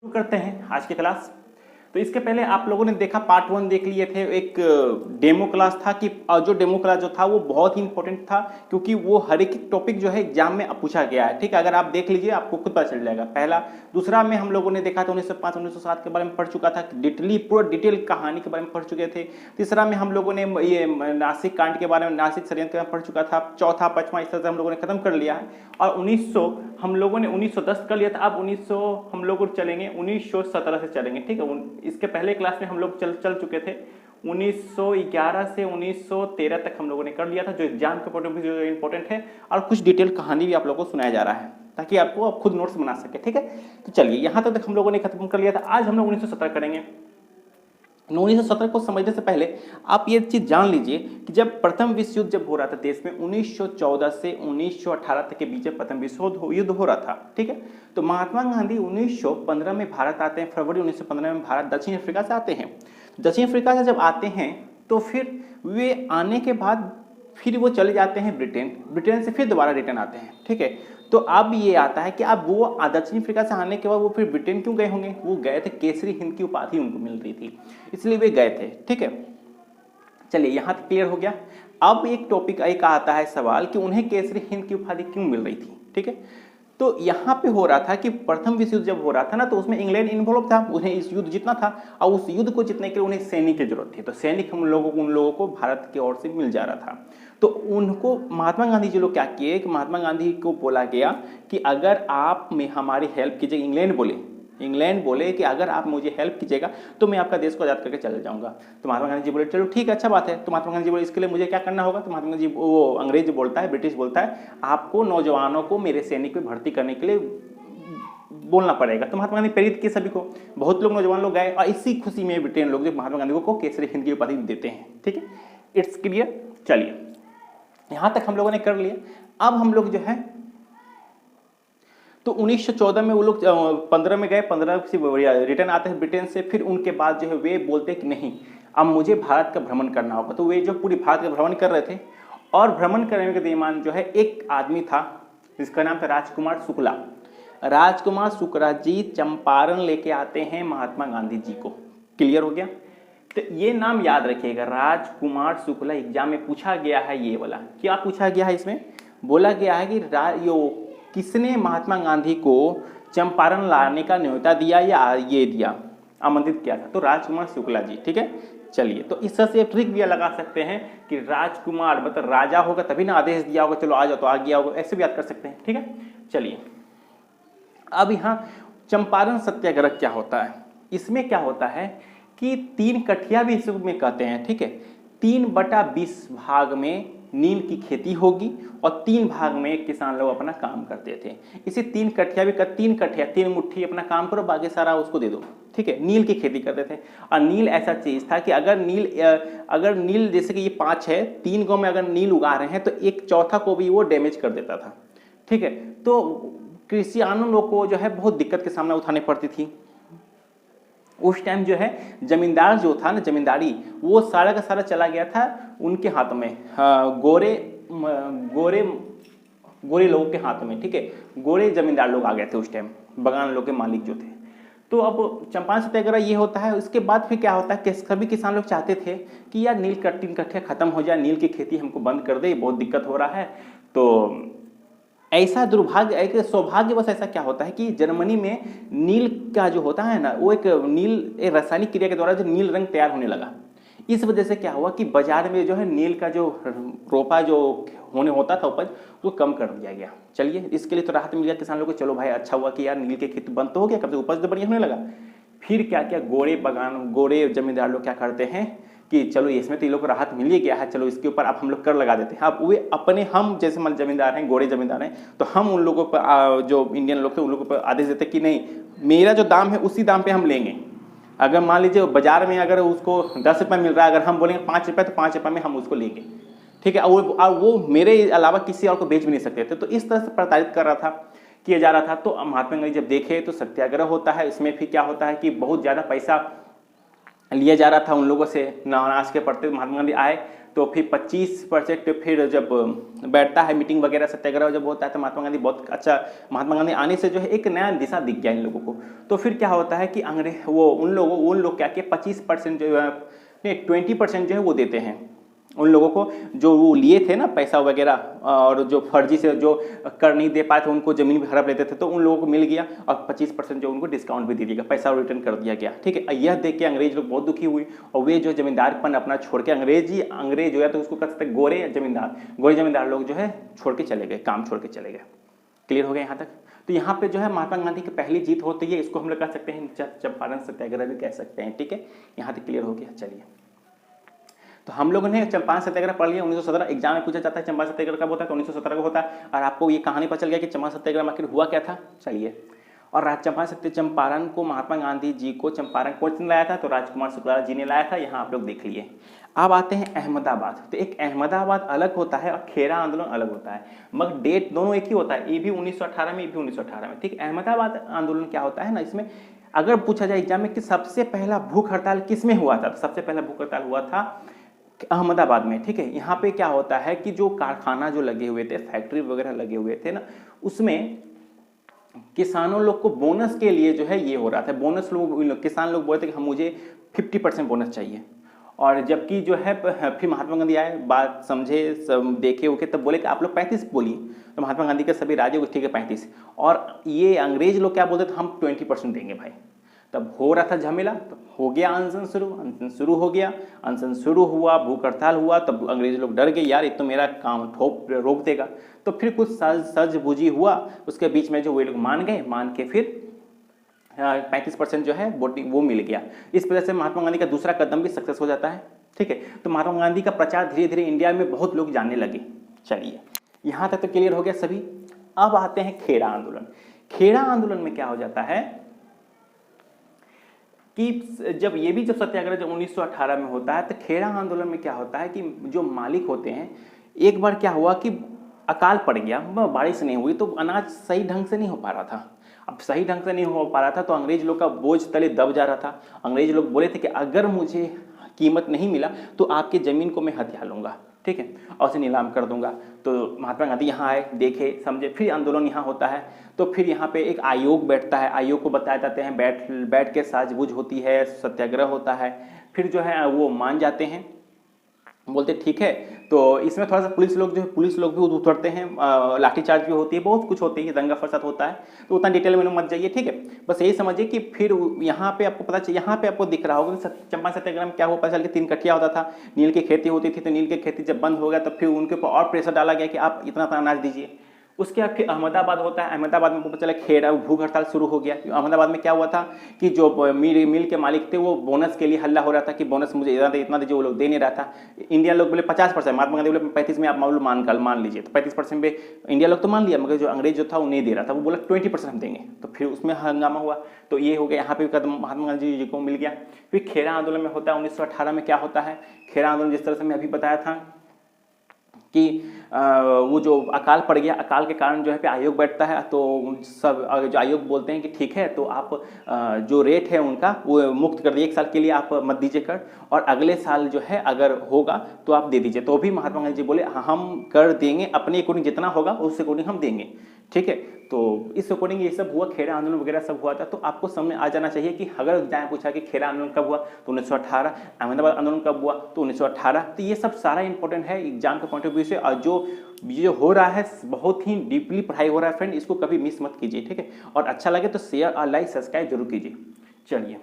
शुरू करते हैं आज की क्लास। तो इसके पहले आप लोगों ने देखा पार्ट 1 देख लिए थे, एक डेमो क्लास था कि जो डेमो क्लास जो था वो बहुत ही इंपॉर्टेंट था क्योंकि वो हर एक टॉपिक जो है एग्जाम में पूछा गया है। ठीक है, अगर आप देख लीजिए आपको खुद पता चल जाएगा। पहला दूसरा में हम लोगों ने देखा था 1905 1907 के बारे में पढ़ चुका था, डिटेली पूरा डिटेल कहानी के बारे में पढ़ चुके थे। तीसरा में हम लोगों ने ये नासिक कांड के बारे में, नासिक षड्यंत्र के बारे में पढ़ चुका था। चौथा पांचवा इस तरह से हम लोगों ने खत्म कर लिया है। और 1900 हम लोगों ने 1910 कर लिया था। अब 1900 हम लोग चलेंगे 1917 से चलेंगे। ठीक है, इसके पहले क्लास में हम लोग चल चुके थे 1911 से 1913 तक हम लोगों ने कर लिया था, जो एग्जाम के पॉइंट ऑफ व्यू जो इंपॉर्टेंट है। और कुछ डिटेल कहानी भी आप लोगों को सुनाया जा रहा है ताकि आपको आप खुद नोट्स बना सके। ठीक है, तो चलिए यहाँ तक हम लोगों ने खत्म कर लिया था। आज हम लोग 1917 करेंगे। 1917 को समझने से पहले आप ये चीज जान लीजिए कि जब प्रथम विश्व युद्ध जब हो रहा था देश में 1914 से 1918 तक के बीच में प्रथम विश्व युद्ध हो रहा था। ठीक है, तो महात्मा गांधी 1915 में भारत आते हैं। फरवरी 1915 में भारत दक्षिण अफ्रीका से आते हैं। दक्षिण अफ्रीका से जब आते हैं तो फिर वे आने के बाद फिर वो चले जाते हैं ब्रिटेन। ब्रिटेन से फिर दोबारा रिटर्न आते हैं। ठीक है, तो अब ये आता है कि अब वो दक्षिण अफ्रीका से आने के बाद वो फिर ब्रिटेन क्यों गए होंगे? वो गए थे, केसरी हिंद की उपाधि उनको मिल रही थी, इसलिए वे गए थे। ठीक है, चलिए यहाँ तक क्लियर हो गया। अब एक टॉपिक एक आता है सवाल कि उन्हें केसरी हिंद की उपाधि क्यों मिल रही थी? ठीक है, तो यहाँ पे हो रहा था कि प्रथम विश्व युद्ध जब हो रहा था ना, तो उसमें इंग्लैंड इन्वॉल्व था। उन्हें इस युद्ध जीतना था और उस युद्ध को जीतने के लिए उन्हें सैनिक की जरूरत थी। तो सैनिक उन लोगों को भारत की ओर से मिल जा रहा था। तो उनको महात्मा गांधी जी लोग क्या किए कि महात्मा गांधी को बोला गया कि अगर आप में हमारी हेल्प कीजिएगा, इंग्लैंड बोले कि अगर आप मुझे हेल्प कीजिएगा तो मैं आपका देश को आजाद करके चले जाऊंगा। तो महात्मा गांधी जी बोले चलो ठीक है, अच्छा बात है। तो महात्मा गांधी जी बोले इसके लिए मुझे क्या करना होगा? तो महात्मा गांधी जी, वो अंग्रेज बोलता है, ब्रिटिश बोलता है, आपको नौजवानों को मेरे सैनिक में भर्ती करने के लिए बोलना पड़ेगा। तो महात्मा गांधी प्रेरित किए सभी को, बहुत लोग नौजवान लोग गए और इसी खुशी में ब्रिटेन लोग जो महात्मा गांधी को केसरी हिंद की उपाधि देते हैं। ठीक है, इट्स क्लियर। चलिए यहां तक हम लोगों ने कर लिया। अब हम लोग जो है तो 1914 में वो लोग 15 में गए, 15 से रिटर्न आते हैं ब्रिटेन से। फिर उनके बाद जो है वे बोलते हैं कि नहीं, अब मुझे भारत का भ्रमण करना होगा। तो वे जो पूरी भारत का भ्रमण कर रहे थे और भ्रमण करने के दरमियान जो है एक आदमी था जिसका नाम था राजकुमार शुक्ला। राजकुमार शुक्ला जी चंपारण लेके आते हैं महात्मा गांधी जी को। क्लियर हो गया? तो ये नाम याद रखिएगा, राजकुमार शुक्ला। एग्जाम में पूछा गया है ये वाला। क्या पूछा गया है? इसमें बोला गया है कि किसने महात्मा गांधी को चंपारण लाने का न्योता दिया या ये दिया, आमंत्रित किया था? तो राजकुमार शुक्ला जी। ठीक है, चलिए तो इस तरह से ट्रिक भी लगा सकते हैं कि राजकुमार मतलब राजा होगा तभी ना आदेश दिया होगा, चलो आ जाओ, तो आ गया होगा, ऐसे भी याद कर सकते हैं। ठीक है, चलिए अब यहाँ चंपारण सत्याग्रह क्या होता है? इसमें क्या होता है कि 3 कठिया भी इसमें कहते हैं। ठीक है, 3/20 भाग में नील की खेती होगी और 3 भाग में किसान लोग अपना काम करते थे। इसे 3 कठिया भी 3 कठिया 3 मुट्ठी अपना काम करो, बाकी सारा उसको दे दो। ठीक है, नील की खेती करते थे। और नील ऐसा चीज था कि अगर नील जैसे कि ये 5 है, 3 गांव में अगर नील उगा रहे हैं तो 1/4 को भी वो डैमेज कर देता था। ठीक है, तो कृषियानों लोग को जो है बहुत दिक्कत के सामना उठानी पड़ती थी। उस टाइम जो है जमींदार जो था ना, जमींदारी वो सारा का सारा चला गया था उनके हाथ में, गोरे लोगों के हाथ में। ठीक है, गोरे जमींदार लोग आ गए थे उस टाइम, बगान लोग के मालिक जो थे। तो अब चंपारण सत्याग्रह ये होता है। उसके बाद फिर क्या होता है कि सभी किसान लोग चाहते थे कि यार नील 3 कट्ठे खत्म हो जाए, नील की खेती हमको बंद कर दे, बहुत दिक्कत हो रहा है। तो ऐसा दुर्भाग्य, एक सौभाग्यवश ऐसा क्या होता है कि जर्मनी में नील का जो होता है ना, वो एक रासायनिक क्रिया के द्वारा जो नील रंग तैयार होने लगा। इस वजह से क्या हुआ कि बाजार में जो है नील का जो रोपा जो होने होता था उपज, वो कम कर दिया गया। चलिए इसके लिए तो राहत मिल गया किसान लोगों को, चलो भाई अच्छा हुआ कि यार नील की खेती बंद तो हो गया, कब से उपज तो बढ़िया होने लगा। फिर क्या क्या गोरे जमींदार लोग क्या करते हैं कि चलो इसमें तो ये लोग को राहत मिल ही गया है, चलो इसके ऊपर अब हम लोग कर लगा देते हैं। अब वे अपने, हम जैसे मान जमींदार हैं, गोरे जमींदार हैं, तो हम उन लोगों पर जो इंडियन लोग थे उन लोगों पर आदेश देते कि नहीं, मेरा जो दाम है उसी दाम पे हम लेंगे। अगर मान लीजिए बाजार में अगर उसको 10 रुपये मिल रहा है, अगर हम बोलेंगे 5 रुपये, तो 5 रुपये में हम उसको लेंगे। ठीक है, और वो मेरे अलावा किसी और को बेच भी नहीं सकते थे। तो इस तरह से प्रताड़ित कर रहा था, किया जा रहा था। तो महात्मा गांधी जब देखे तो सत्याग्रह होता है, इसमें फिर क्या होता है कि बहुत ज़्यादा पैसा लिया जा रहा था उन लोगों से, अनाज के पड़ते। महात्मा गांधी आए तो फिर 25% फिर जब बैठता है मीटिंग वगैरह सत्याग्रह जब होता है तो महात्मा गांधी बहुत अच्छा, महात्मा गांधी आने से जो है एक नया दिशा दिख गया इन लोगों को। तो फिर क्या होता है कि अंग्रेज वो उन लोग क्या कि 25% जो है नहीं 20% जो है वो देते हैं उन लोगों को जो वो लिए थे ना पैसा वगैरह, और जो फर्जी से जो कर नहीं दे पाए थे उनको जमीन भी हड़प लेते थे, तो उन लोगों को मिल गया और 25% जो उनको डिस्काउंट भी दे दिया गया, पैसा रिटर्न कर दिया गया। ठीक है, यह देख के अंग्रेज लोग बहुत दुखी हुए और वे जो जमींदारपन अपना छोड़ के अंग्रेज जो है तो उसको कह सकते गोरे जमींदार लोग जो है छोड़ के चले गए, काम छोड़ के चले गए। क्लियर हो गया यहाँ तक? तो यहाँ पे जो है महात्मा गांधी की पहली जीत होती है, इसको हम लोग कह सकते हैं चंपारण सत्याग्रह भी कह सकते हैं। ठीक है, यहाँ तक क्लियर हो गया। चलिए, तो हम लोगों ने चंपारण सत्याग्रह पढ़ लिया। 1917 एग्जाम में पूछा जाता है चंपारण सत्याग्रह कब होता है, तो 1917 को होता है। और आपको ये कहानी पता चल गया कि चंपारण सत्याग्रह आखिर हुआ क्या था। चलिए, और चंपारण को महात्मा गांधी जी को चंपारण कौन लाया था, तो राजकुमार शुक्ला जी ने लाया था। यहाँ आप लोग देख लिए। अब आते हैं अहमदाबाद। तो एक अहमदाबाद अलग होता है और खेरा आंदोलन अलग होता है, मगर डेट दोनों एक ही होता है। ये भी 1918 में, ये भी 1918 में। ठीक, अहमदाबाद आंदोलन क्या होता है ना, इसमें अगर पूछा जाए एग्जाम में कि सबसे पहला भूख हड़ताल किस में हुआ था, तो सबसे पहला भूख हड़ताल हुआ था अहमदाबाद में। ठीक है, यहाँ पे क्या होता है कि जो कारखाना जो लगे हुए थे, फैक्ट्री वगैरह लगे हुए थे ना, उसमें किसानों लोग को बोनस के लिए जो है ये हो रहा था। बोनस किसान लोग बोलते कि हम मुझे 50% बोनस चाहिए। और जबकि जो है फिर महात्मा गांधी आए, बात समझे, देखे उके, तब बोले कि आप लोग 35 बोलिए। तो महात्मा गांधी के सभी राज्यों को ठीक है 35, और ये अंग्रेज लोग क्या बोलते थे, हम 20% देंगे भाई। तब हो रहा था झमेला, तो हो गया अनशन शुरू हो गया। अनशन शुरू हुआ, भूख हड़ताल हुआ, तब अंग्रेज लोग डर गए, यार ये तो मेरा काम रोक देगा। तो फिर कुछ सज बुझी हुआ, उसके बीच में जो वे लोग मान गए, मान के फिर 35% जो है वोटिंग वो मिल गया। इस वजह से महात्मा गांधी का दूसरा कदम भी सक्सेस हो जाता है। ठीक है, तो महात्मा गांधी का प्रचार धीरे धीरे इंडिया में बहुत लोग जानने लगे। चलिए, यहाँ तक तो क्लियर हो गया सभी। अब आते हैं खेड़ा आंदोलन। खेड़ा आंदोलन में क्या हो जाता है कि जब सत्याग्रह जब 1918 में होता है, तो खेड़ा आंदोलन में क्या होता है कि जो मालिक होते हैं, एक बार क्या हुआ कि अकाल पड़ गया, बारिश नहीं हुई, तो अनाज सही ढंग से नहीं हो पा रहा था। अब सही ढंग से नहीं हो पा रहा था तो अंग्रेज लोग का बोझ तले दब जा रहा था। अंग्रेज लोग बोले थे कि अगर मुझे कीमत नहीं मिला तो आपके ज़मीन को मैं हथिया लूँगा। ठीक है, और उसे नीलाम कर दूंगा। तो महात्मा गांधी यहाँ आए, देखे, समझे, फिर आंदोलन यहाँ होता है। तो फिर यहाँ पे एक आयोग बैठता है, आयोग को बताए जाते हैं, बैठ के साझबूझ होती है, सत्याग्रह होता है। फिर जो है वो मान जाते हैं, बोलते ठीक है। तो इसमें थोड़ा सा पुलिस लोग भी उतरते हैं, लाठीचार्ज भी होती है, बहुत कुछ होती है, दंगा फसाद होता है। तो उतना डिटेल में मत जाइए। ठीक है, बस यही समझिए कि फिर यहाँ पे आपको पता चल, यहाँ पे आपको दिख रहा होगा चंपारण सत्याग्रह में क्या हुआ। पता चल के 3 कट्टिया होता था, नील की खेती होती थी। तो नील की खेती जब बंद हो गया तो फिर उनके ऊपर और प्रेशर डाला गया कि आप इतना अनाज दीजिए। उसके बाद फिर अहमदाबाद होता है। अहमदाबाद में पता चला खेड़ा भूख हड़ताल शुरू हो गया। अहमदाबाद में क्या हुआ था कि जो मिल के मालिक थे वो बोनस के लिए हल्ला हो रहा था कि बोनस मुझे इतना दीजिए, वो लोग दे नहीं रहा था। इंडिया लोग बोले 50%, महात्मा गांधी बोले 35 में आप मान लीजिए। तो 35% पे इंडिया लोग तो मान लिया, मगर जो अंग्रेज जो था वो नहीं दे रहा था, वो बोला 20% हम देंगे। तो फिर उसमें हंगामा हुआ। तो ये हो गया, यहाँ पे कदम महात्मा गांधी जी को मिल गया। फिर खेड़ा आंदोलन में होता है 1918 में क्या होता है। खेड़ा आंदोलन जिस तरह से मैं अभी बताया था कि वो जो अकाल पड़ गया, अकाल के कारण जो है पे आयोग बैठता है। तो सब जो आयोग बोलते हैं कि ठीक है, तो आप जो रेट है उनका वो मुक्त कर दिए, 1 साल के लिए आप मत दीजिए कर, और अगले साल जो है अगर होगा तो आप दे दीजिए। तो भी महात्मा गांधी जी बोले हम कर देंगे, अपने अकॉर्डिंग जितना होगा उस अकॉर्डिंग हम देंगे। ठीक है, तो इस अकॉर्डिंग ये सब हुआ, खेड़ा आंदोलन वगैरह सब हुआ था। तो आपको समझ आ जाना चाहिए कि अगर एग्जाम पूछा कि खेड़ा आंदोलन कब हुआ तो 1918, अहमदाबाद आंदोलन कब हुआ तो 1918। तो ये सब सारा इंपॉर्टेंट है एग्जाम के पॉइंट ऑफ व्यू से। और जो हो रहा है बहुत ही डीपली पढ़ाई हो रहा है फ्रेंड, इसको कभी मिस मत कीजिए। ठीक है, और अच्छा लगे तो शेयर और लाइक सब्सक्राइब जरूर कीजिए। चलिए,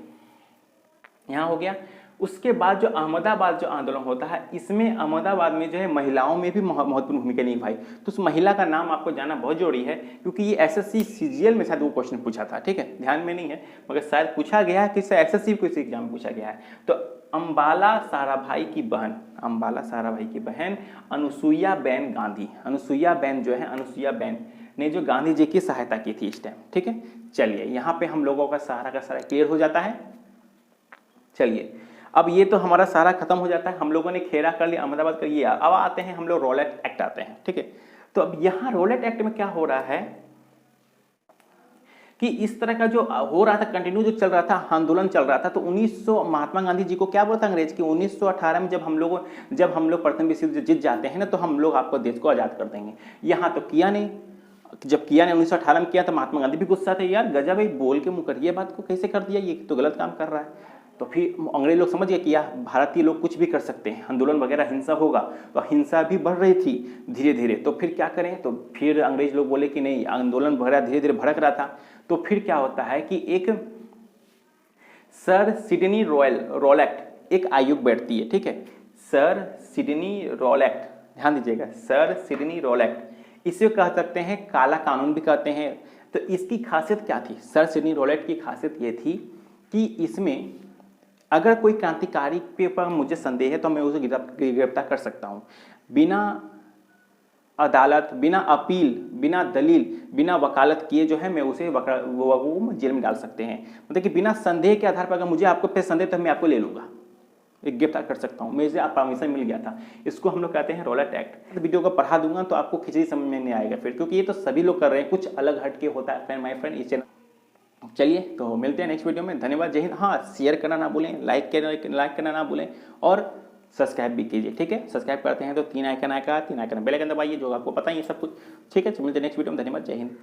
यहाँ हो गया। उसके बाद जो अहमदाबाद जो आंदोलन होता है, इसमें अहमदाबाद में जो है महिलाओं में भी महत्वपूर्ण भूमिका निभाई। तो उस महिला का नाम आपको जानना बहुत जरूरी है, क्योंकि ये एसएससी सीजीएल में शायद वो क्वेश्चन पूछा था। ठीक है, ध्यान में नहीं है, मगर शायद पूछा गया है कि एसएससी को इस एग्जाम में पूछा गया है। तो अम्बाला साराभाई की बहन अनुसुईयाबेन गांधी, अनुसुईयाबेन ने जो गांधी जी की सहायता की थी इस टाइम। ठीक है, चलिए, यहाँ पे हम लोगों का सारा क्लियर हो जाता है। चलिए, अब ये तो हमारा सारा खत्म हो जाता है। हम लोगों ने खेड़ा कर लिया, अहमदाबाद कर लिया। अब आते हैं हम लोग रॉलेट एक्ट आते हैं। ठीक है, तो अब यहाँ रॉलेट एक्ट में क्या हो रहा है कि इस तरह का जो हो रहा था, कंटिन्यू जो चल रहा था, आंदोलन चल रहा था, तो 1900 महात्मा गांधी जी को क्या बोला था अंग्रेज कि 1918 में जब हम लोग प्रथम विश्व युद्ध जीत जाते हैं ना, तो हम लोग आपको देश को आज़ाद कर देंगे। यहाँ तो किया नहीं। जब किया ने 1918 में किया तो महात्मा गांधी भी गुस्सा थे, यार गजब भाई, बोल के मुँह करिए बात को, कैसे कर दिया, ये तो गलत काम कर रहा है। तो फिर अंग्रेज लोग समझ गए कि यार भारतीय लोग कुछ भी कर सकते हैं, आंदोलन वगैरह हिंसा होगा, तो हिंसा भी बढ़ रही थी धीरे धीरे। तो फिर क्या करें, तो फिर अंग्रेज लोग बोले कि नहीं, आंदोलन वगैरह धीरे धीरे भड़क रहा था। तो फिर क्या होता है कि एक सर सिडनी रॉलेट एक आयोग बैठती है, ठीक है, सर सिडनी रॉलेट, ध्यान दीजिएगा, सर सिडनी रॉलेट, इसे कह सकते हैं काला कानून भी कहते हैं। तो इसकी खासियत क्या थी, सर सिडनी रॉलेट की खासियत ये थी कि इसमें अगर कोई क्रांतिकारी के पर मुझे संदेह है तो मैं उसे गिरफ्तार कर सकता हूँ, बिना अदालत, बिना अपील, बिना दलील, बिना वकालत किए जो है मैं उसे वो जेल में डाल सकते हैं। मतलब कि बिना संदेह के आधार पर अगर मुझे आपको पे संदेह तो मैं आपको ले लूँगा, एक गिरफ्तार कर सकता हूँ, मुझे आप परमिशन मिल गया था। इसको हम लोग कहते हैं रॉलेट एक्ट। वीडियो को पढ़ा दूंगा तो आपको खिचड़ी समझ में नहीं आएगा फिर, क्योंकि ये तो सभी लोग कर रहे हैं, कुछ अलग हट के होता है फ्रेंड, माय फ्रेंड, इस चैनल। चलिए तो मिलते हैं नेक्स्ट वीडियो में, धन्यवाद, जय हिंद। हाँ, शेयर करना ना भूलें, लाइक करना ना भूलें, और सब्सक्राइब भी कीजिए, ठीक है। सब्सक्राइब करते हैं तो तीन आइकन आएगा, तीन आइकन बेल आइकन दबाइए, जो आपको पता ही है सब कुछ, ठीक है। मिलते हैं नेक्स्ट वीडियो में, धन्यवाद, जय हिंद।